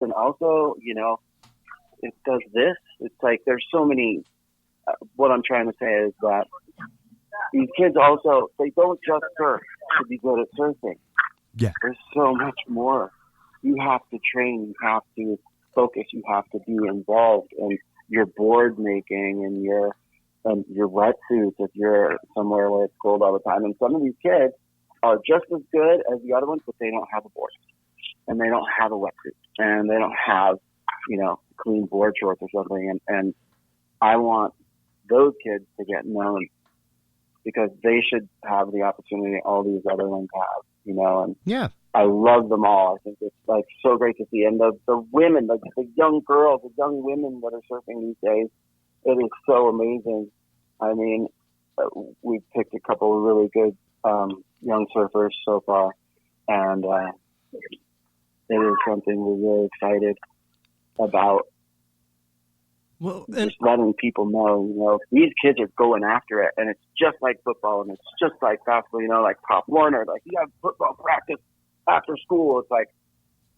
and also, it does this. It's like there's so many. What I'm trying to say is that these kids also, they don't just surf to be good at surfing. Yeah. There's so much more. You have to train. You have to focus. You have to be involved in your board making and your wetsuits if you're somewhere where it's cold all the time. And some of these kids are just as good as the other ones, but they don't have a board. And they don't have a wetsuit. And they don't have, clean board shorts or something. And I want those kids to get known because they should have the opportunity all these other ones have, and yeah. I love them all. I think it's like so great to see. And the women, like the young girls, the young women that are surfing these days, it is so amazing. I mean, we've picked a couple of really good young surfers so far, and it is something we're really excited about. Well, just letting people know, these kids are going after it, and it's just like football, and it's just like basketball, like Pop Warner, like you have football practice after school. It's like,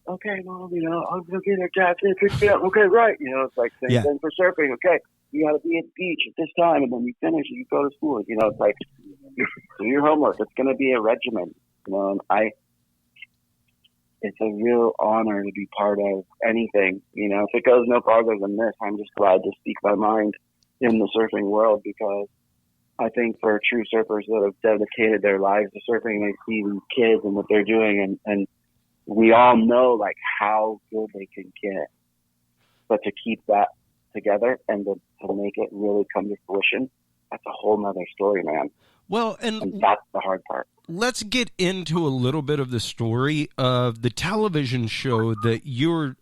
okay, Mom, I'll go get our dad, pick me up. Okay, right. It's like same thing for surfing. Okay, you got to be at the beach at this time, and then you finish and you go to school. It's like, do your homework. It's going to be a regimen, and it's a real honor to be part of anything. If it goes no farther than this, I'm just glad to speak my mind in the surfing world, because I think for true surfers that have dedicated their lives to surfing, they see these kids and what they're doing, and we all know like how good they can get. But to keep that together and to make it really come to fruition, that's a whole nother story, man. Well, and that's the hard part. Let's get into a little bit of the story of the television show that you're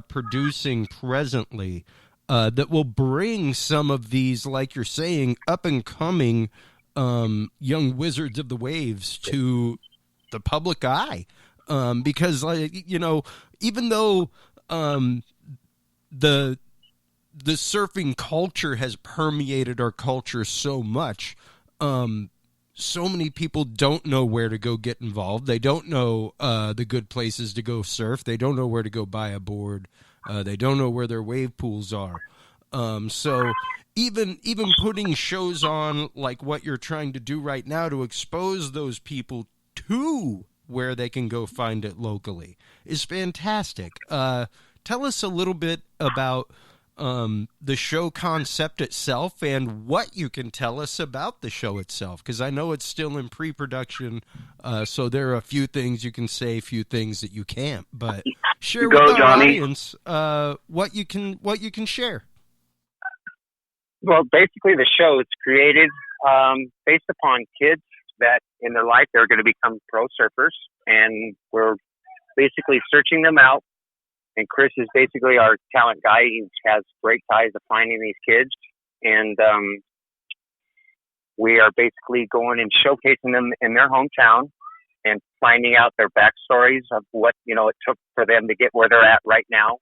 producing presently that will bring some of these, like you're saying, up-and-coming young wizards of the waves to the public eye. Because, even though the surfing culture has permeated our culture so much, so many people don't know where to go get involved. They don't know the good places to go surf. They don't know where to go buy a board. They don't know where their wave pools are. So even putting shows on like what you're trying to do right now to expose those people to where they can go find it locally is fantastic. Tell us a little bit about the show concept itself and what you can tell us about the show itself, because I know it's still in pre-production, so there are a few things you can say, a few things that you can't, but share with our audience what you can share. Well, basically the show is created based upon kids that in their life they're going to become pro surfers, and we're basically searching them out. And Kris is basically our talent guy. He has great ties to finding these kids. And we are basically going and showcasing them in their hometown and finding out their backstories of what, it took for them to get where they're at right now.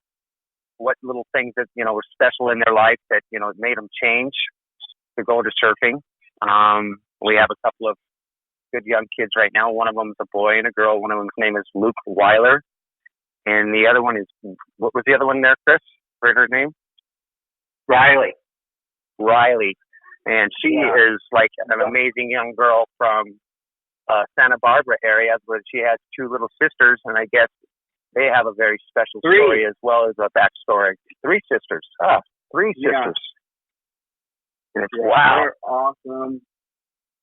What little things that, were special in their life that, made them change to go to surfing. We have a couple of good young kids right now. One of them is a boy and a girl. One of them's name is Luke Weiler. And the other one is, what was the other one there, Kris? For her name? Riley. And she is like an amazing young girl from Santa Barbara area, where she has two little sisters, and I guess they have a very special story as well as a backstory. Three sisters. Three sisters. And it's wow. They're awesome.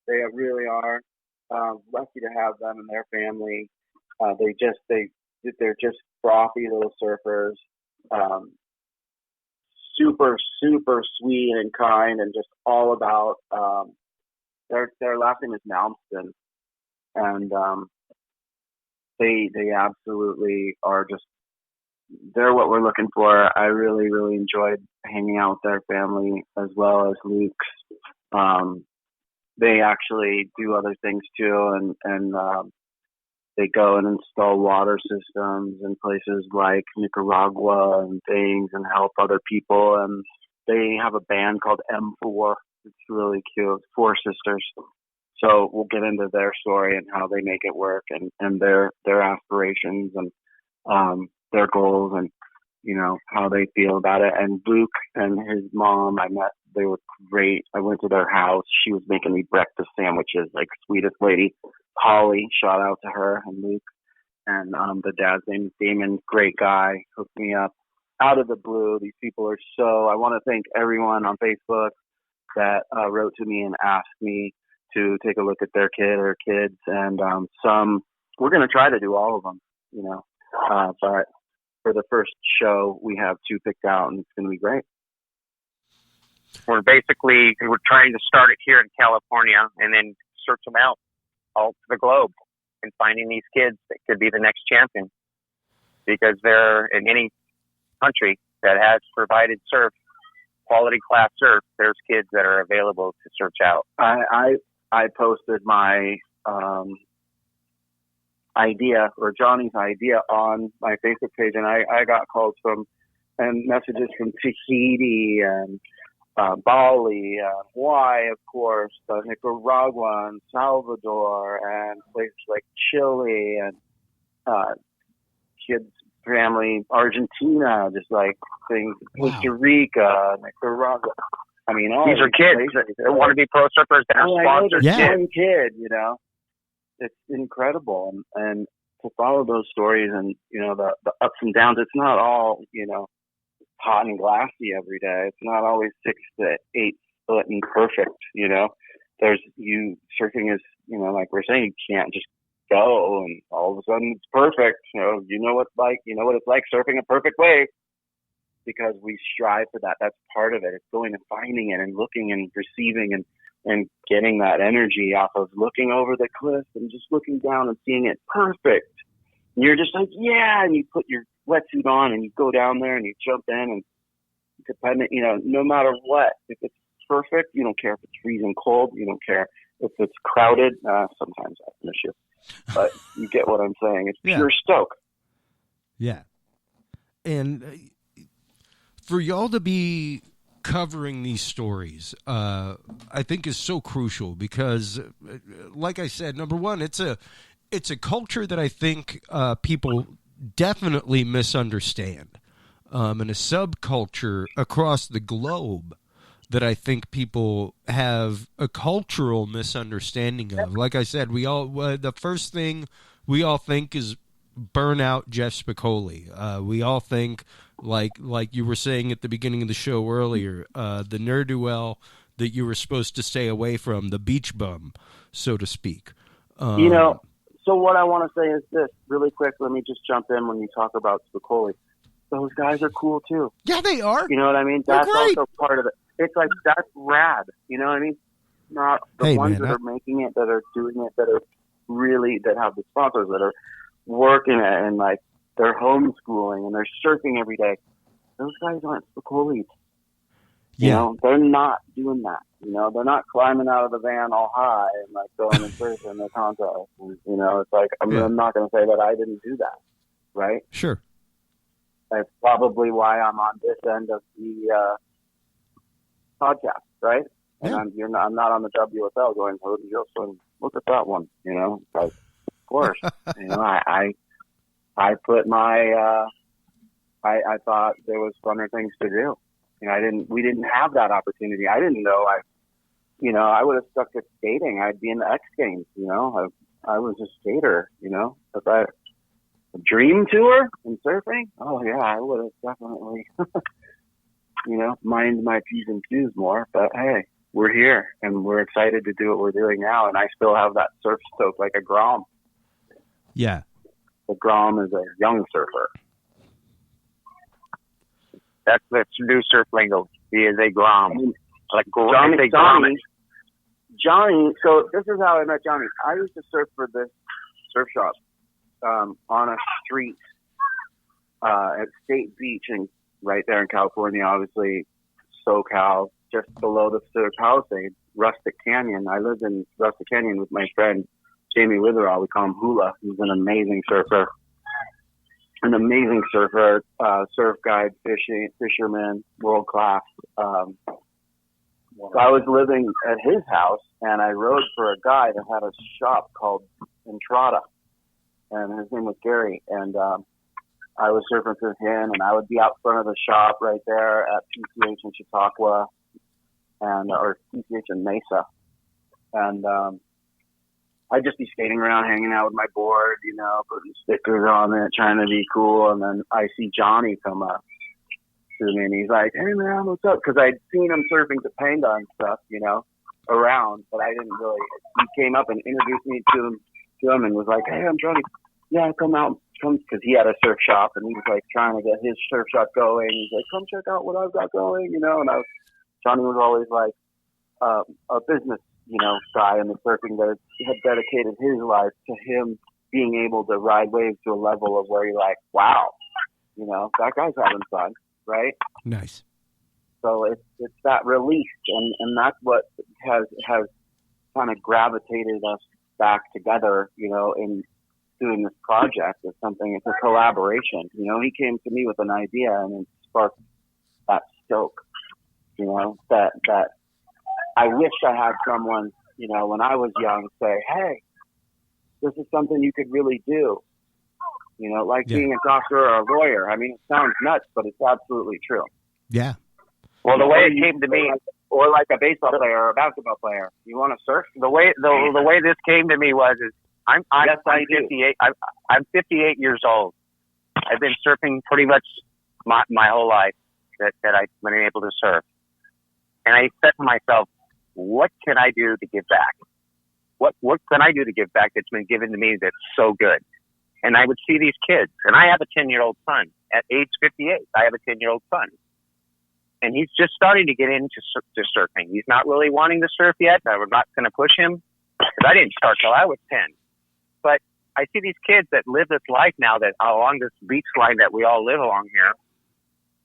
They really are. Lucky to have them in their family. They're just frothy little surfers, super, super sweet and kind, and just all about, their last name is Malmston, and they absolutely are just, they're what we're looking for. I really, really enjoyed hanging out with their family as well as Luke's. They actually do other things too, and they go and install water systems in places like Nicaragua and things and help other people. And they have a band called M4. It's really cute. Four sisters. So we'll get into their story and how they make it work and their aspirations. And their goals and, you know, how they feel about it. And Luke and his mom, I met, they were great. I went to their house. She was making me breakfast sandwiches, like sweetest lady. Holly, shout out to her, and Luke. And the dad's name is Damon, great guy, hooked me up out of the blue. These people are so, I want to thank everyone on Facebook that wrote to me and asked me to take a look at their kid or kids. And some, we're going to try to do all of them, you know. But for the first show, we have 2 picked out, and it's going to be great. We're trying to start it here in California and then search them out all to the globe and finding these kids that could be the next champion, because they're in any country that has provided surf, quality class surf, there's kids that are available to search out. I posted my idea, or Johnny's idea, on my Facebook page, and I got calls from and messages from Tahiti and Bali, Hawaii, of course, Nicaragua and Salvador, and places like Chile, and kids' family, Argentina, just like things, Costa Rica, Nicaragua. I mean, all these are kids that want to be pro surfers that are sponsored. Yeah, one kid, you know, it's incredible, and to follow those stories and, you know, the ups and downs. It's not all, you know, hot and glassy every day. It's not always 6 to 8 foot and perfect, you know. Surfing is, you know, like we're saying, you can't just go and all of a sudden it's perfect. You know what it's like surfing a perfect wave, because we strive for that. That's part of it. It's going and finding it and looking and receiving and getting that energy off of looking over the cliff and just looking down and seeing it perfect. And you're just like, yeah, and you put your wetsuit on and you go down there and you jump in, and depending, you know, no matter what, if it's perfect, you don't care if it's freezing cold, you don't care if it's crowded. Sometimes that's an issue, but you get what I'm saying. It's pure stoke. Yeah. And for y'all to be covering these stories, I think is so crucial, because like I said, number one, it's a culture that I think people definitely misunderstand, and a subculture across the globe that I think people have a cultural misunderstanding of. Like I said, we all the first thing we all think is burnout Jeff Spicoli. We all think, like you were saying at the beginning of the show earlier, the ne'er-do-well that you were supposed to stay away from, the beach bum, so to speak. You know, so what I want to say is this, really quick. Let me just jump in when you talk about Spicoli. Those guys are cool too. Yeah, they are. You know what I mean? That's also part of it. It's like, that's rad. You know what I mean? Not the ones that are making it, that are doing it, that are really, that have the sponsors, that are working it, and like they're homeschooling and they're surfing every day. Those guys aren't Spicolis. You know, they're not doing that. You know, they're not climbing out of the van all high and like going and surfing the contest. And, you know, it's like, I'm not going to say that I didn't do that, right? Sure. That's probably why I'm on this end of the podcast, right? And I'm not on the WSL going, oh, Joseph, look at that one. You know, like, of course. You know, I put my I thought there was funner things to do. You know, we didn't have that opportunity. I didn't know I would have stuck to skating. I'd be in the X Games, you know. I was a skater, you know. If a dream tour and surfing, oh yeah, I would have definitely, you know, mind my P's and Q's more. But hey, we're here and we're excited to do what we're doing now. And I still have that surf stoke like a Grom. Yeah. The Grom is a young surfer. That's the new surf lingo. He is a Grom. Like Johnny, so this is how I met Johnny. I used to surf for this surf shop on a street at State Beach, and right there in California, obviously, SoCal, just below the Palisades, Rustic Canyon. I lived in Rustic Canyon with my friend Jamie Witherall. We call him Hula. He's an amazing surfer. Surf guide, fisherman, world class. So I was living at his house, and I rode for a guy that had a shop called Entrada, and his name was Gary. And I was surfing with him, and I would be out front of the shop right there at PCH in Chautauqua, or PCH in Mesa, and I'd just be skating around, hanging out with my board, you know, putting stickers on it, trying to be cool, and then I see Johnny come up to me, and he's like, "Hey man, what's up?" Because I'd seen him surfing Topanga and stuff, you know, around, but I didn't really. He came up and introduced me to him, and was like, "Hey, I'm Johnny. Yeah, come out." Because he had a surf shop, and he was like trying to get his surf shop going. He's like, "Come check out what I've got going," you know. And Johnny was always like a business, you know, guy in the surfing that had dedicated his life to him being able to ride waves to a level of where you're like, wow, you know, that guy's having fun, right? Nice. So it's that release, and that's what has kind of gravitated us back together, you know, in doing this project. It's a collaboration. You know, he came to me with an idea, and it sparked that stoke, you know, that I wish I had someone, you know, when I was young say, "Hey, this is something you could really do." You know, like being a doctor or a lawyer. I mean, it sounds nuts, but it's absolutely true. Yeah. Well, the way it came to me, or like a baseball player or a basketball player, you want to surf? the way this came to me was I'm 58. I'm 58 years old. I've been surfing pretty much my whole life that I've been able to surf. And I said to myself, what can I do to give back? What can I do to give back that's been given to me that's so good? And I would see these kids, and I have a 10-year-old son. At age 58, I have a 10-year-old son. And he's just starting to get into surfing. He's not really wanting to surf yet. I'm not going to push him, because I didn't start till I was 10. But I see these kids that live this life now that along this beach line that we all live along here.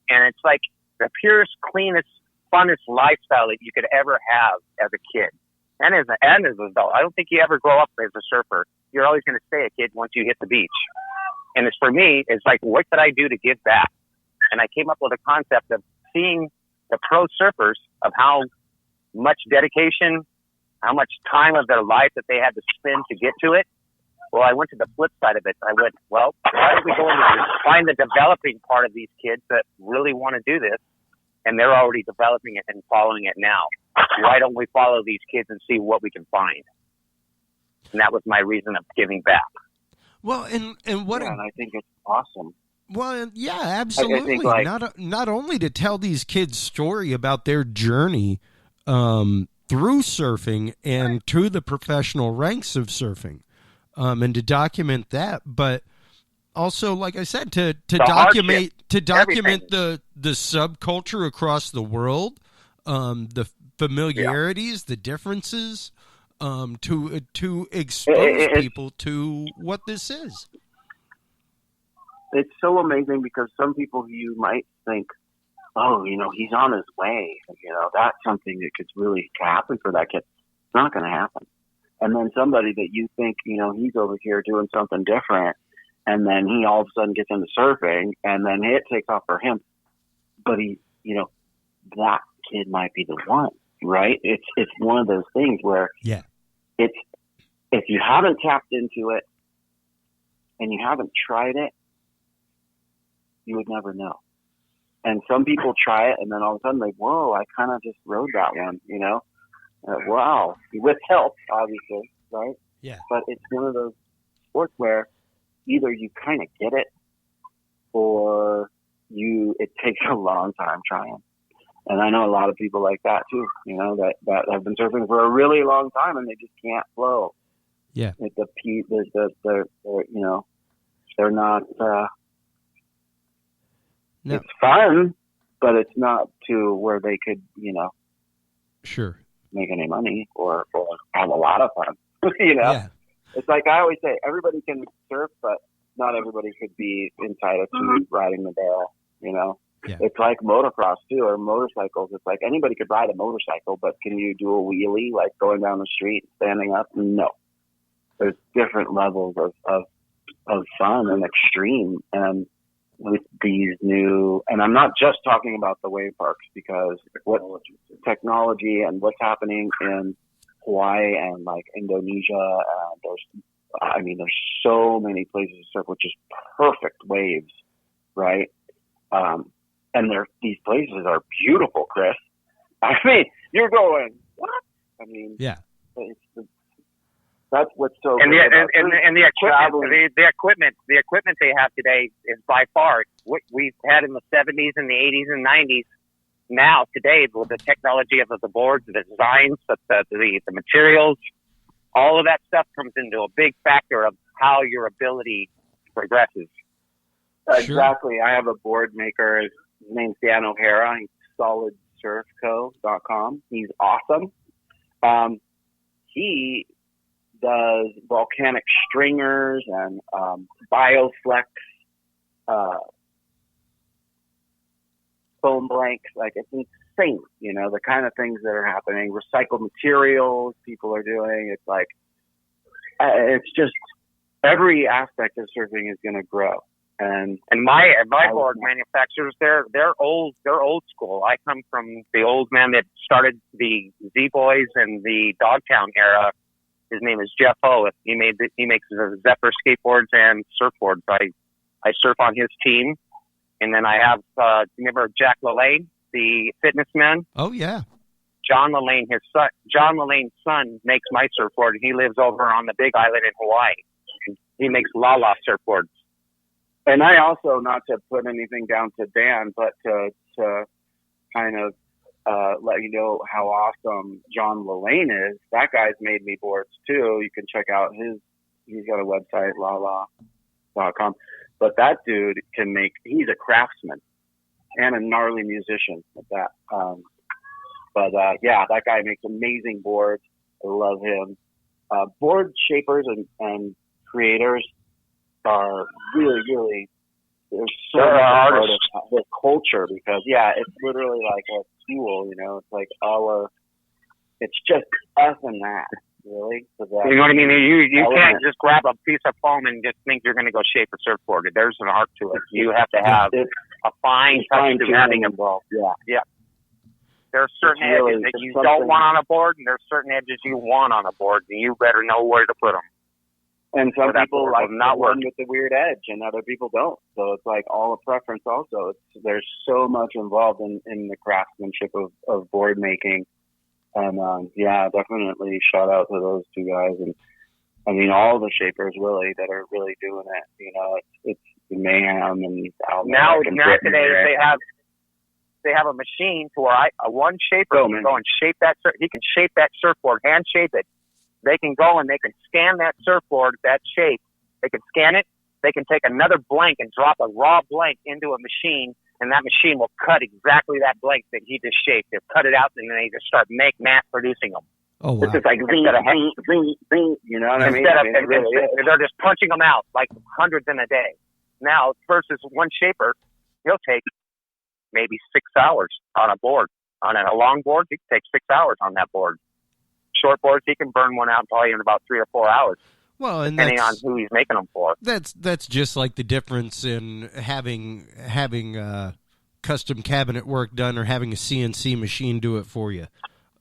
And it's like the purest, cleanest, funnest lifestyle that you could ever have as a kid and as an adult. I don't think you ever grow up as a surfer. You're always going to stay a kid once you hit the beach. And it's for me, it's like, what could I do to give back? And I came up with a concept of seeing the pro surfers, of how much dedication, how much time of their life that they had to spend to get to it. Well, I went to the flip side of it. I went, well, why don't we go and find the developing part of these kids that really want to do this, and they're already developing it and following it now. Why don't we follow these kids and see what we can find? And that was my reason of giving back. Well, and what? Yeah, and I think it's awesome. Well, yeah, absolutely. I think, like, not only to tell these kids story about their journey through surfing and to the professional ranks of surfing, and to document that, but also, like I said, to document everything. the subculture across the world, the familiarities, the differences, to expose people to what this is. It's so amazing, because some people you might think, oh, you know, he's on his way. You know, that's something that could really happen for that kid. It's not going to happen. And then somebody that you think, you know, he's over here doing something different, and then he all of a sudden gets into surfing, and then it takes off for him. But he, you know, that kid might be the one, right? It's one of those things where it's, if you haven't tapped into it and you haven't tried it, you would never know. And some people try it, and then all of a sudden, like, whoa, I kind of just rode that one, you know? Wow. With help, obviously, right? Yeah. But it's one of those sports where either you kind of get it, or it takes a long time trying. And I know a lot of people like that too, you know, that have been surfing for a really long time, and they just can't flow. Yeah. They're you know, they're not, no. It's fun, but it's not to where they could, you know, sure, make any money or have a lot of fun. You know, It's like I always say, everybody can surf, but not everybody could be entitled to riding the barrel. You know, It's like motocross too, or motorcycles. It's like anybody could ride a motorcycle, but can you do a wheelie like going down the street, standing up? No. There's different levels of fun and extreme, and with these new, and I'm not just talking about the wave parks, because what technology and what's happening in Hawaii and like Indonesia, there's so many places to surf with just perfect waves right? And these places are beautiful, Kris. I mean, you're going, what? I mean, yeah. That's what's so and great the equipment they have today is by far what we've had in the 70s and the 80s and 90s. Now today, with the technology of the boards, the designs, the materials, all of that stuff comes into a big factor of how your ability progresses. Exactly. I have a board maker. His name's Dan O'Hara. He's solidsurfco.com. He's awesome. He does volcanic stringers and bioflex foam blanks. Like, it's insane, you know, the kind of things that are happening. Recycled materials people are doing. It's like, it's just every aspect of surfing is going to grow. And my board manufacturers, they're old school. I come from the old man that started the Z-Boys and the Dogtown era. His name is Jeff O. He makes the Zephyr skateboards and surfboards. I surf on his team. And then I have, remember Jack LaLanne, the fitness man? Oh, yeah. John LaLanne's son makes my surfboard. He lives over on the Big Island in Hawaii. He makes Lala surfboards. And I also, not to put anything down to Dan, but to kind of let you know how awesome John LaLanne is. That guy's made me boards too. You can check out he's got a website, lala.com. But that dude he's a craftsman and a gnarly musician at that. Yeah, that guy makes amazing boards. I love him. Board shapers and creators are really, really, there's so much part of the culture because, yeah, it's literally like a tool, you know, it's like it's just us and that, really. So you know what I mean? You can't just grab a piece of foam and just think you're going to go shape a surfboard. There's an art to it. You have to have a fine touch to having involved. Yeah. There are certain edges that you don't want on a board, and there's certain edges you want on a board, and you better know where to put them. And some people like the one with the weird edge, and other people don't. So it's like all a preference. Also, there's so much involved in the craftsmanship of board making, and yeah, definitely shout out to those two guys, and I mean all the shapers really that are really doing it. You know, it's mayhem and now today they have a machine to where one shaper can go and shape that. He can shape that surfboard, hand shape it. They can go and they can scan that surfboard, that shape. They can scan it. They can take another blank and drop a raw blank into a machine, and that machine will cut exactly that blank that he just shaped. They cut it out, and then they just start mass producing them. Oh, wow. It's just like zing, you know what I mean? They're just punching them out like hundreds in a day. Now, versus one shaper, he'll take maybe 6 hours on a board. On a long board, he can take 6 hours on that board. Short boards, he can burn one out probably in about 3 or 4 hours. Well, and depending on who he's making them for. That's just like the difference in having custom cabinet work done or having a CNC machine do it for you.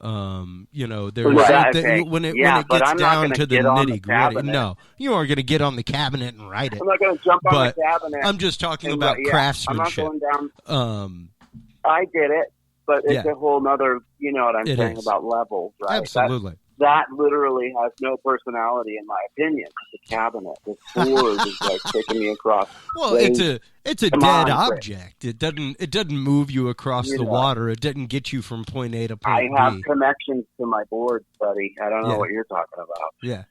You know, there's when it gets down to the nitty gritty. No, you aren't going to get on the cabinet and write it. I'm not going to jump on the cabinet. I'm just talking about craftsmanship. I'm not going down. I did it. But it's a whole nother, you know what I'm saying about levels, right? Absolutely. That literally has no personality, in my opinion. The cabinet, the board is like taking me across. Well, it's a dead object. It doesn't move you across the water. It doesn't get you from point A to point B. I have connections to my boards, buddy. I don't know what you're talking about. Yeah.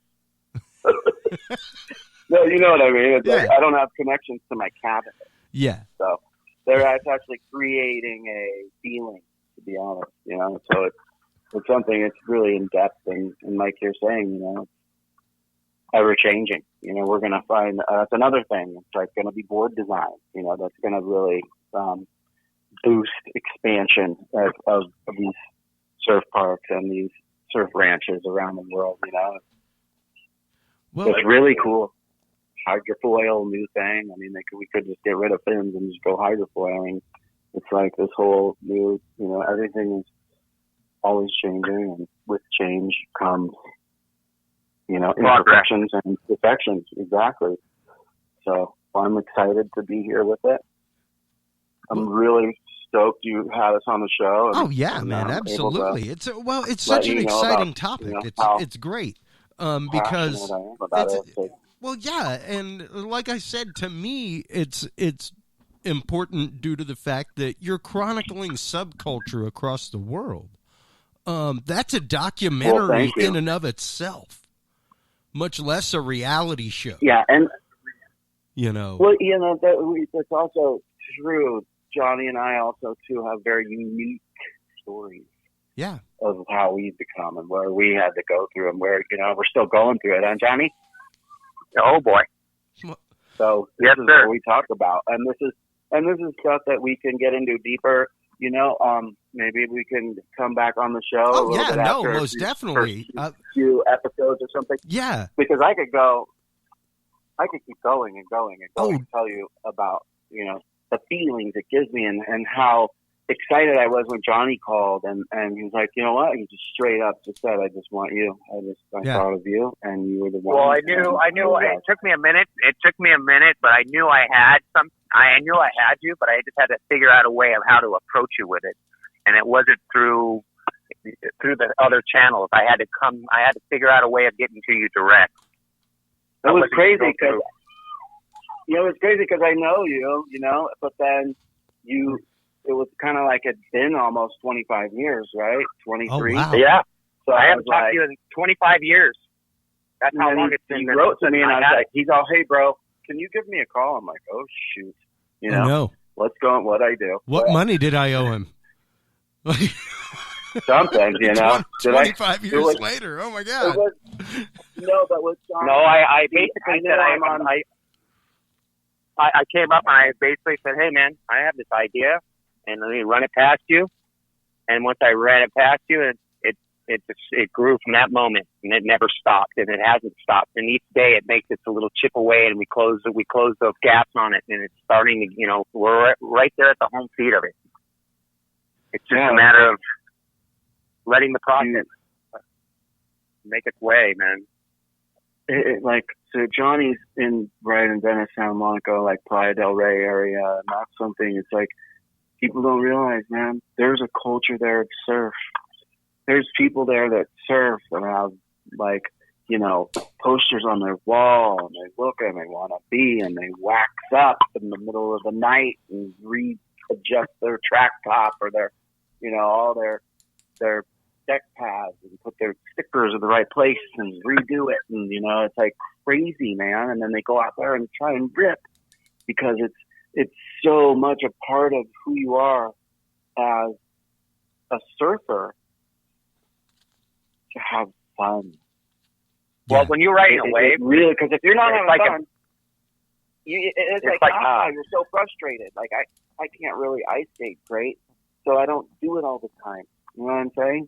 No, you know what I mean. It's like I don't have connections to my cabinet. Yeah. So it's actually creating a feeling, to be honest, you know. So it's something that's really in depth, and like you're saying, you know, ever changing. You know, we're gonna find that's another thing. It's like gonna be board design. You know, that's gonna really boost expansion of these surf parks and these surf ranches around the world. You know, it's really cool. Hydrofoil, new thing. I mean, we could just get rid of fins and just go hydrofoiling. It's like this whole new, you know, everything is always changing, and with change comes, you know, imperfections and perfections. Exactly. So I'm excited to be here with it. I'm really stoked you had us on the show. Oh yeah, man, absolutely. It's such an exciting topic. It's great because well, yeah, and like I said, to me, it's important due to the fact that you're chronicling subculture across the world. That's a documentary in and of itself, much less a reality show. Yeah, and well, that's also true. Johnny and I also too have very unique stories. Yeah, of how we've become and where we had to go through and where we're still going through it, huh, Johnny? Oh boy. So this is what we talk about, and this is stuff that we can get into deeper. Maybe we can come back on the show. Oh yeah, no, most definitely. Few episodes or something. Yeah, because I could keep going and going and going and tell you about the feelings it gives me and how excited I was when Johnny called and he was like, you know what? He just straight up just said, I just want you. I thought of you and you were the one. Well, I knew it took me a minute. But I knew I had you, but I just had to figure out a way of how to approach you with it. And it wasn't through the other channels. I had to figure out a way of getting to you direct. It was crazy because I know you, but then it was kind of like it's been almost 25 years, right? 23. Oh, wow. Yeah. So I haven't talked to you in 25 years. That's how long it's been. He wrote to me and I was like, he's all, hey, bro, can you give me a call? I'm like, oh, shoot. I know. Let's go on what I do. What money did I owe him? Something, 25 years later. Oh, my God. But with John. No, I basically said I came up and I basically said, hey, man, I have this idea. And let me run it past you. And once I ran it past you, it grew from that moment, and it never stopped, and it hasn't stopped. And each day it makes its a little chip away, and we close those gaps on it, and it's starting to, we're right there at the home feet of it. It's just a matter of letting the process make its way, man. So Johnny's right in Venice, Santa Monica, like Playa del Rey area, and that's something. It's like, people don't realize, man, there's a culture there of surf. There's people there that surf and have, posters on their wall, and they look and they want to be, and they wax up in the middle of the night and readjust their track top or their, all their deck pads and put their stickers in the right place and redo it. And, it's like crazy, man. And then they go out there and try and rip because it's so much a part of who you are as a surfer to have fun. Well, when you're riding a wave, really, because if you're not having fun, it's like you're so frustrated. Like I can't really ice skate great, so I don't do it all the time. You know what I'm saying?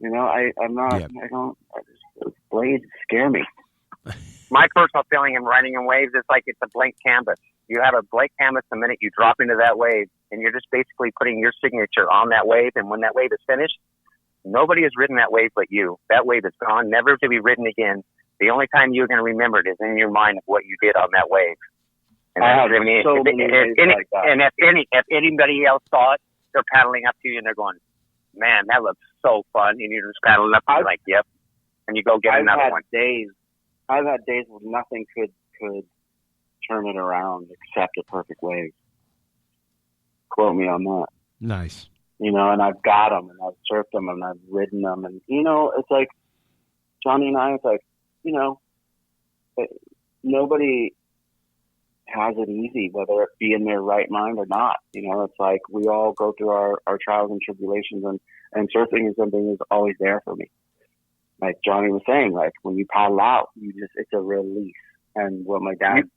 I'm not. Yeah. Those blades scare me. My personal feeling in riding in waves is like it's a blank canvas. You have a blank canvas the minute you drop into that wave, and you're just basically putting your signature on that wave. And when that wave is finished, nobody has ridden that wave but you. That wave is gone, never to be ridden again. The only time you're going to remember it is in your mind of what you did on that wave. And if anybody else saw it, they're paddling up to you and they're going, "Man, that looks so fun!" And you're just paddling up, and you're like, "Yep." And you go get another one. I've had days where nothing could turn it around except a perfect wave. Quote me on that. Nice. And I've got them, and I've surfed them, and I've ridden them, and it's like Johnny and I. It's like nobody has it easy, whether it be in their right mind or not. It's like we all go through our trials and tribulations, and surfing is something that's always there for me. Like Johnny was saying, like when you paddle out, it's a release. And what my dad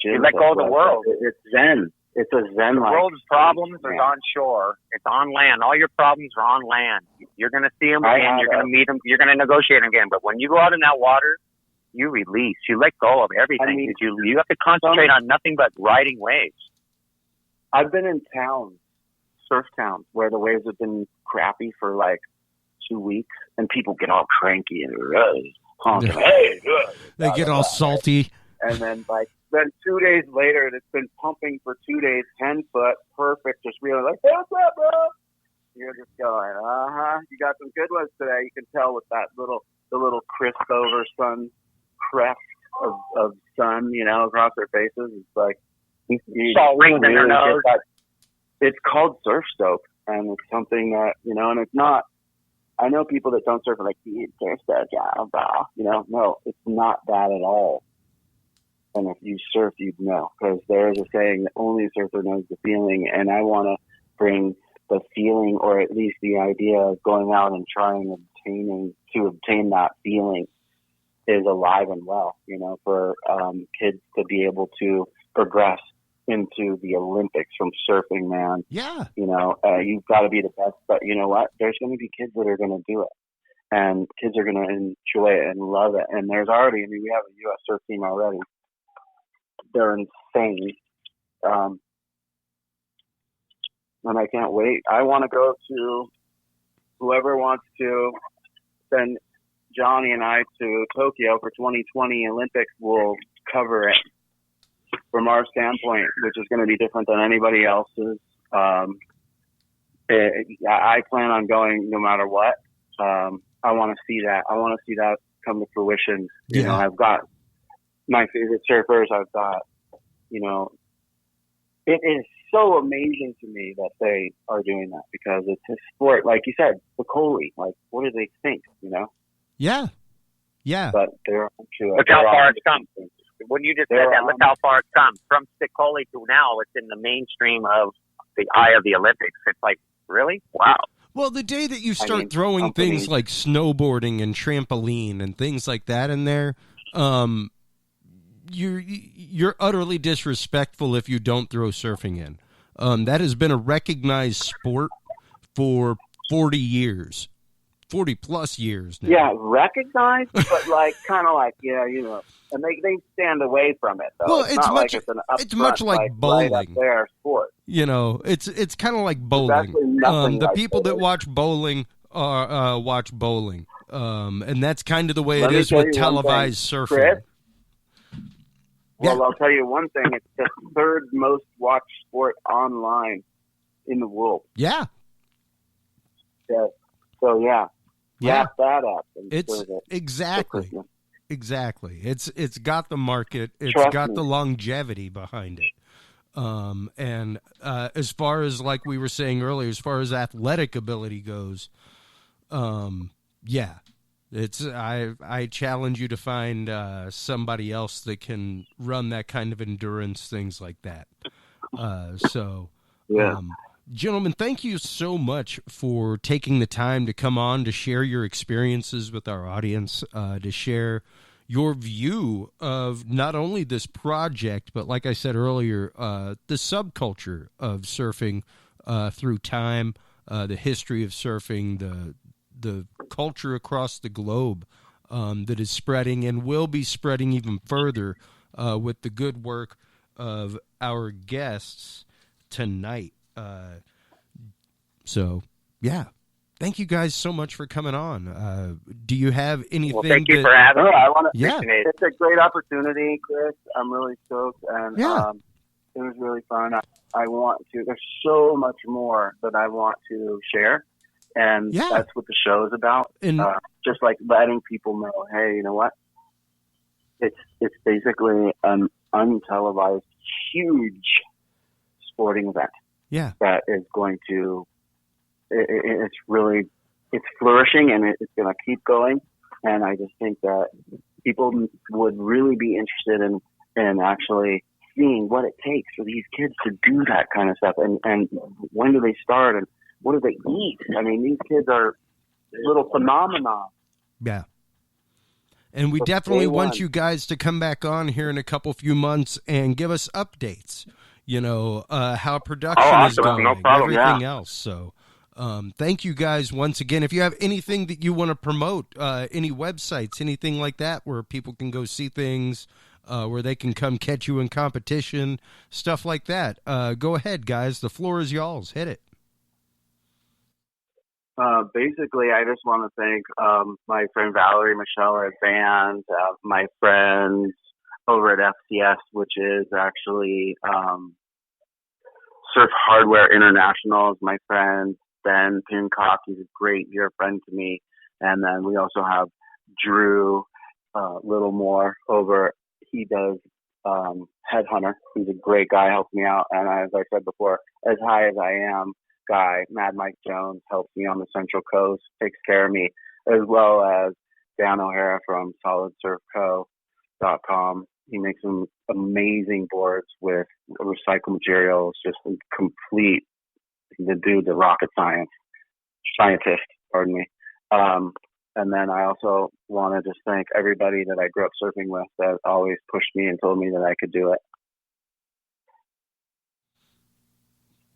Jim, you let go of the world. It's zen. It's a zen. The world's problems are on shore. It's on land. All your problems are on land. You're going to see them again. You're going to meet them. You're going to negotiate them again. But when you go out in that water, you release. You let go of everything. You have to concentrate on nothing but riding waves. I've been in towns, surf towns, where the waves have been crappy for like 2 weeks, and people get all cranky and honking. Hey, they get all salty. And then then 2 days later, it's been pumping for 2 days, 10 foot, perfect, just really like, hey, what's up, bro? You're just going, you got some good ones today. You can tell with the little crisp over sun crest of sun, across their faces. It's like, salt rings in their nose. It's called surf stoke, and it's something that, and it's not, I know people that don't surf are like, surf stoke, no, it's not that at all. And if you surf, you'd know, because there's a saying that only a surfer knows the feeling, and I want to bring the feeling, or at least the idea of going out and trying to obtain that feeling is alive and well, for kids to be able to progress into the Olympics from surfing, man. Yeah. You've got to be the best, but you know what? There's going to be kids that are going to do it, and kids are going to enjoy it and love it. And there's already, we have a U.S. surf team already. They're insane. And I can't wait. I want to go to, whoever wants to send Johnny and I to Tokyo for 2020 Olympics will cover it from our standpoint, which is going to be different than anybody else's. I plan on going no matter what. I want to see that. I want to see that come to fruition. I've got my favorite surfers. I've got, it is so amazing to me that they are doing that, because it's a sport, like you said, the Coley. Like, what do they think? Yeah. But they're into it. Look how far it's come. When you just said that, look how far it's come from Sticoli to now. It's in the mainstream of the eye of the Olympics. It's like, really? Wow. Well, the day that you start throwing things like snowboarding and trampoline and things like that in there, you're utterly disrespectful if you don't throw surfing in. That has been a recognized sport for 40 years, 40 plus years now. Yeah, recognized, but kind of like, and they stand away from it, though. Well, it's much like bowling. Right up there sport. It's kind of like bowling. The people that watch bowling watch bowling. And that's kind of the way it is with televised surfing. Chris? Well, I'll tell you one thing. It's the third most watched sport online in the world. Yeah. So, wrap that up. It's exactly. It's got the market. It's got the longevity behind it. And as far as, like we were saying earlier, as far as athletic ability goes, I challenge you to find somebody else that can run that kind of endurance, things like that. Gentlemen, thank you so much for taking the time to come on to share your experiences with our audience, to share your view of not only this project, but like I said earlier, the subculture of surfing through time, the history of surfing, the culture across the globe that is spreading and will be spreading even further with the good work of our guests tonight. Thank you guys so much for coming on. Do you have anything? Well, thank you for having me. It's a great opportunity, Chris. I'm really stoked, and it was really fun. I want to. There's so much more that I want to share. And that's what the show is about. And just like letting people know, hey, you know what? It's basically an untelevised, huge sporting event. Yeah. That is going to, it's flourishing, and it's going to keep going. And I just think that people would really be interested in actually seeing what it takes for these kids to do that kind of stuff. And when do they start? And what do they eat? I mean, these kids are little phenomena. Yeah. And we definitely want you guys to come back on here in a few months and give us updates, how production is going, no problem. Everything else. So thank you guys once again. If you have anything that you want to promote, any websites, anything like that, where people can go see things, where they can come catch you in competition, stuff like that, go ahead, guys. The floor is y'all's. Hit it. Basically, I just want to thank my friend Valerie, Michelle, our band, my friends, over at FCS, which is actually Surf Hardware International. Is my friend Ben Pincock. He's a great dear friend to me. And then we also have Drew Littlemore over. He does Headhunter. He's a great guy, helps me out. And as I said before, As High As I Am guy, Mad Mike Jones, helps me on the Central Coast, takes care of me, as well as Dan O'Hara from SolidSurfCo.com. He makes some amazing boards with recycled materials, just complete, the dude, the rocket scientist, pardon me. And then I also want to just thank everybody that I grew up surfing with that always pushed me and told me that I could do it.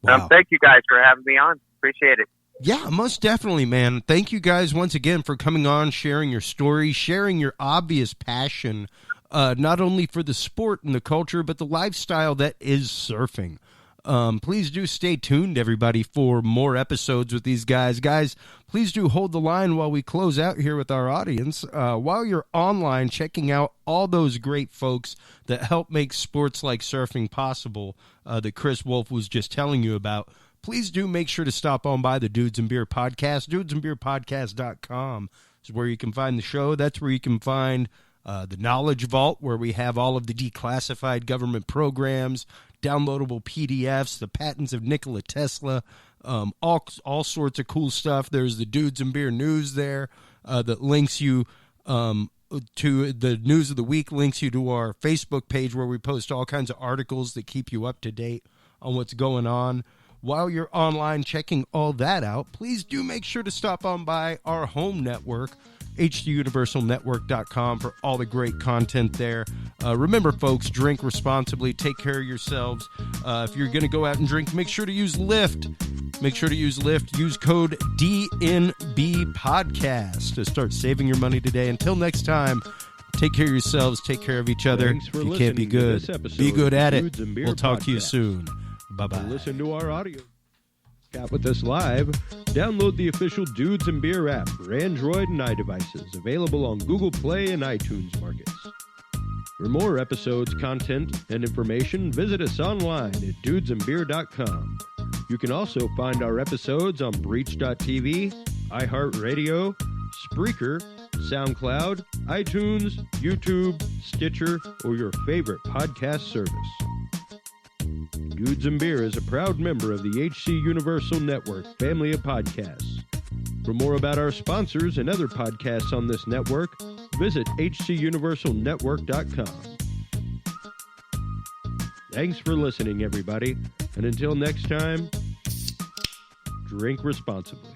Wow. Thank you guys for having me on. Appreciate it. Yeah, most definitely, man. Thank you guys once again for coming on, sharing your story, sharing your obvious passion, not only for the sport and the culture, but the lifestyle that is surfing. Please do stay tuned, everybody, for more episodes with these guys. Guys, please do hold the line while we close out here with our audience. While you're online checking out all those great folks that help make sports like surfing possible, that Kris Wolfe was just telling you about, please do make sure to stop on by the Dudes and Beer Podcast. dudesandbeerpodcast.com is where you can find the show. That's where you can find the Knowledge Vault, where we have all of the declassified government programs, downloadable PDFs, the patents of Nikola Tesla, all sorts of cool stuff. There's the Dudes and Beer News there that links you to the News of the Week, links you to our Facebook page where we post all kinds of articles that keep you up to date on what's going on. While you're online checking all that out, please do make sure to stop on by our home network, hduniversalnetwork.com, for all the great content there. Remember, folks, drink responsibly. Take care of yourselves. If you're going to go out and drink, make sure to use Lyft. Make sure to use Lyft. Use code DnB Podcast to start saving your money today. Until next time, take care of yourselves. Take care of each other. If you can't be good, be good at it. We'll talk to you soon. Bye-bye. Listen to our audio. Chat with us live. Download the official Dudes and Beer app for Android and iDevices, available on Google Play and iTunes markets. For more episodes, content, and information, visit us online at dudesandbeer.com. You can also find our episodes on Breach.tv, iHeartRadio, Spreaker, SoundCloud, iTunes, YouTube, Stitcher, or your favorite podcast service. Dudes and Beer is a proud member of the HC Universal Network family of podcasts. For more about our sponsors and other podcasts on this network, visit hcuniversalnetwork.com. Thanks for listening, everybody, and until next time, drink responsibly.